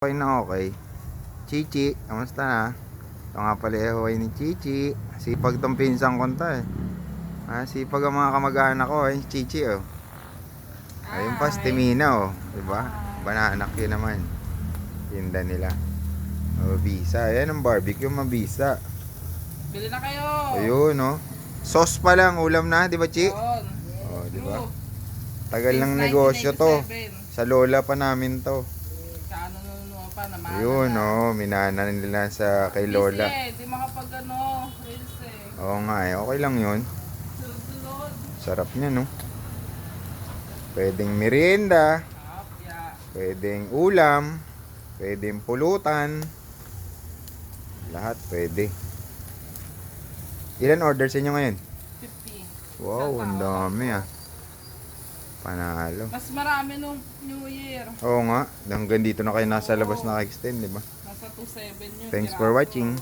Okay na okay. Chichi, kamusta na? Ito nga pala yung huway ni Chichi. Sipag tong pinsang konta eh. Sipag ang mga kamag-anak ko eh. Chichi oh. Ayun pa, Stemina oh. Diba? Bananak yun naman. Tinda nila. Mabisa. Ayan ang barbecue, mabisa. Bili na kayo. Ayun oh. Sauce pa lang, ulam na, di ba Chi? Yun. Oh, di ba? Tagal ng Since negosyo to. 1987. Sa lola pa namin to. Kaano pa naman. Ayun oh, minana nila sa kay lola. Di makapag reels eh. Oo nga eh, okay lang yun. Sunod-sunod. Sarap niya no. Pwedeng merienda, Kapya. pwedeng ulam, pwedeng pulutan. Lahat pwede. Ilan orders niyo ngayon? 50. Wow, ang dami ah. Panalo. Mas marami nung New Year. Oo nga, hanggang dito na kayo nasa labas na extend, di ba? Nasa 27 yun. Thanks for watching.